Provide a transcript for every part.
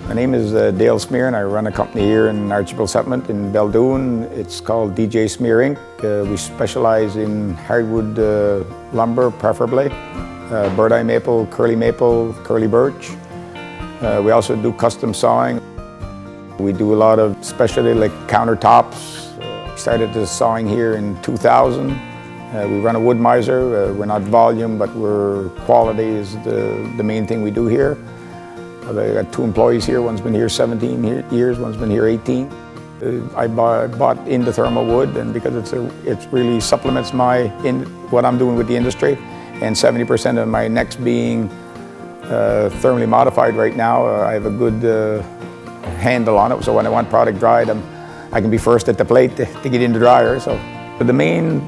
My name is Dale Smear, and I run a company here in Archibald Settlement in Beldoon. It's called DJ Smear Inc. We specialize in hardwood lumber, preferably. Bird eye maple, curly birch. We also do custom sawing. We do a lot of specialty like countertops. Started the sawing here in 2000. We run a wood miser. We're not volume, but quality is the main thing we do here. I got 2 employees here. One's been here 17 years, one's been here 18. I bought into ThermalWood, and because it really supplements what I'm doing with the industry, and 70% of my necks being thermally modified right now, I have a good handle on it. So when I want product dried, I can be first at the plate to get in the dryer. So the main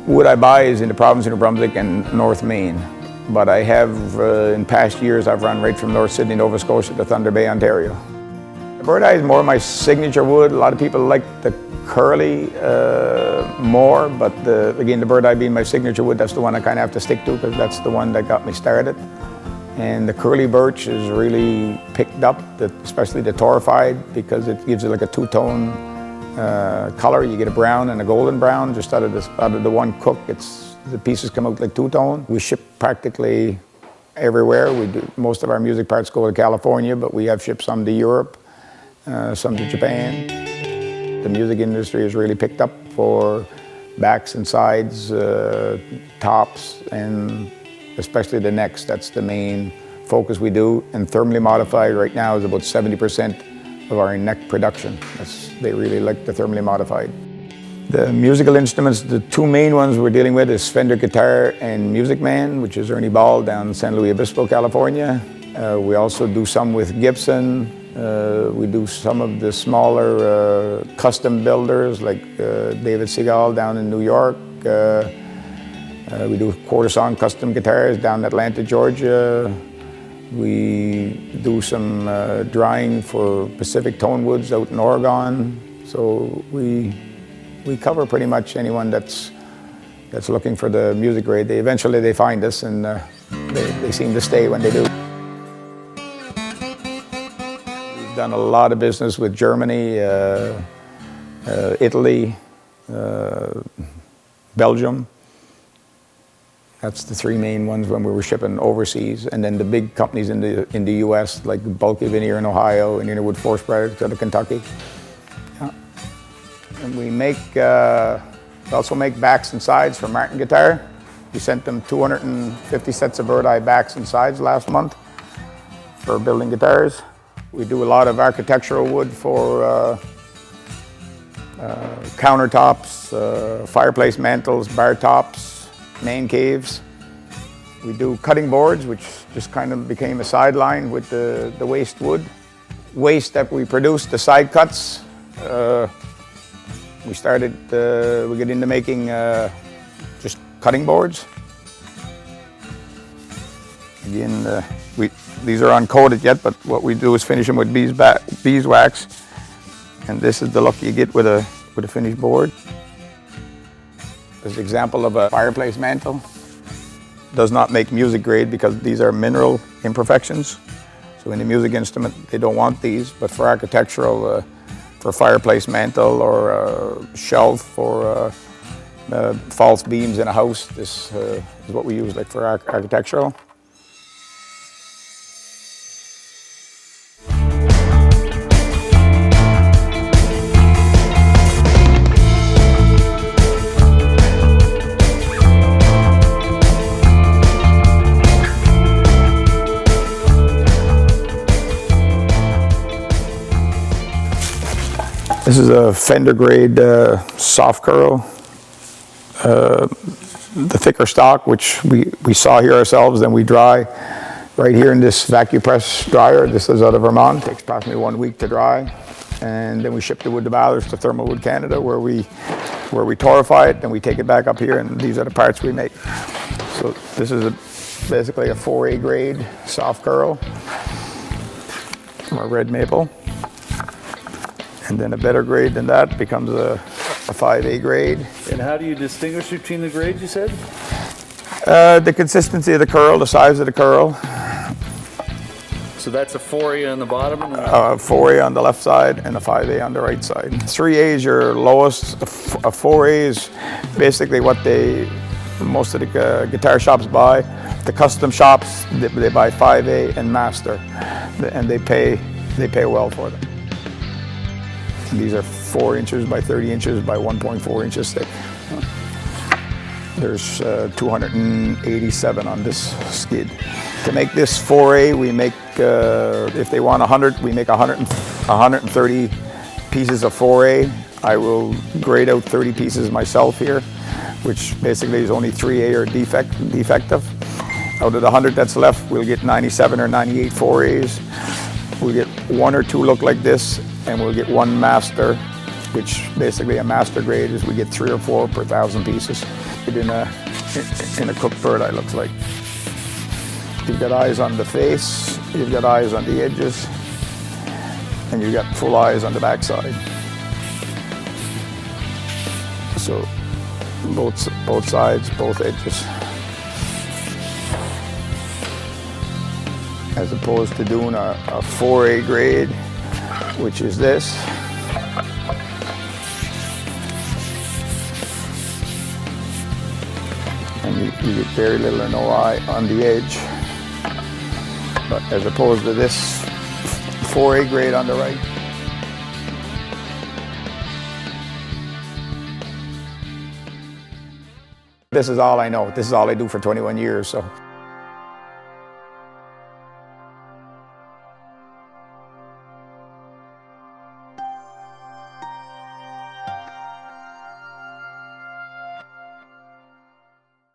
wood I buy is in the province of New Brunswick and North Maine. But I have, in past years, I've run right from North Sydney, Nova Scotia to Thunder Bay, Ontario. The bird eye is more my signature wood. A lot of people like the curly more, but again, the bird eye being my signature wood, that's the one I kind of have to stick to because that's the one that got me started. And the curly birch is really picked up, especially the torrified, because it gives it like a two-tone color. You get a brown and a golden brown just out of the one cook. The pieces come out like two-tone. We ship practically everywhere. Most of our music parts go to California, but we have shipped some to Europe, some to Japan. The music industry has really picked up for backs and sides, tops, and especially the necks. That's the main focus we do. And thermally modified right now is about 70% of our neck production. They really like the thermally modified. The musical instruments, the 2 main ones we're dealing with is Fender Guitar and Music Man, which is Ernie Ball down in San Luis Obispo, California. We also do some with Gibson. We do some of the smaller custom builders like David Seagal down in New York. We do quarter-song custom guitars down in Atlanta, Georgia. We do some drying for Pacific Tone Woods out in Oregon. So we cover pretty much anyone that's looking for the music grade. Eventually they find us, and they seem to stay when they do. We've done a lot of business with Germany, Italy, Belgium. That's the 3 main ones when we were shipping overseas. And then the big companies in the U.S., like Bulky Veneer in Ohio and Innerwood Forest Products out of Kentucky. Yeah. And we also make backs and sides for Martin Guitar. We sent them 250 sets of bird eye backs and sides last month for building guitars. We do a lot of architectural wood for countertops, fireplace mantles, bar tops, man caves. We do cutting boards, which just kind of became a sideline with the waste wood. Waste that we produce, the side cuts. We get into making just cutting boards. Again, these are uncoated yet, but what we do is finish them with beeswax. And this is the look you get with a finished board. This is an example of a fireplace mantle. Does not make music grade because these are mineral imperfections. So in the music instrument, they don't want these, but for architectural, for fireplace mantle or a shelf or false beams in a house, this is what we use like for architectural. This is a Fender grade soft curl. The thicker stock, which we saw here ourselves, then we dry right here in this vacuum press dryer. This is out of Vermont. It takes approximately 1 week to dry. And then we ship the wood to Ballers to ThermalWood Canada, where we torrify it, then we take it back up here, and these are the parts we make. So this is basically a 4A grade soft curl from a red maple. And then a better grade than that becomes a 5A grade. And how do you distinguish between the grades, you said? The consistency of the curl, the size of the curl. So that's a 4A on the bottom and a 4A on the left side and a 5A on the right side. 3A is your lowest. A 4A is basically what most of the guitar shops buy. The custom shops, they buy 5A and Master, and they pay well for them. These are 4 inches by 30 inches by 1.4 inches thick. There's 287 on this skid. To make this 4A, we make, if they want 100, we make 130 pieces of 4A. I will grade out 30 pieces myself here, which basically is only 3A or defective. Out of the 100 that's left, we'll get 97 or 98 4As. We'll get 1 or 2 look like this, and we'll get 1 master, which basically a master grade is we get 3 or 4 per 1,000 pieces. In a cooked bird eye looks like. You've got eyes on the face, you've got eyes on the edges, and you've got full eyes on the backside. So both sides, both edges. As opposed to doing a 4A grade, which is this. And you get very little or no eye on the edge. But as opposed to this 4A grade on the right. This is all I know. This is all I do for 21 years, so.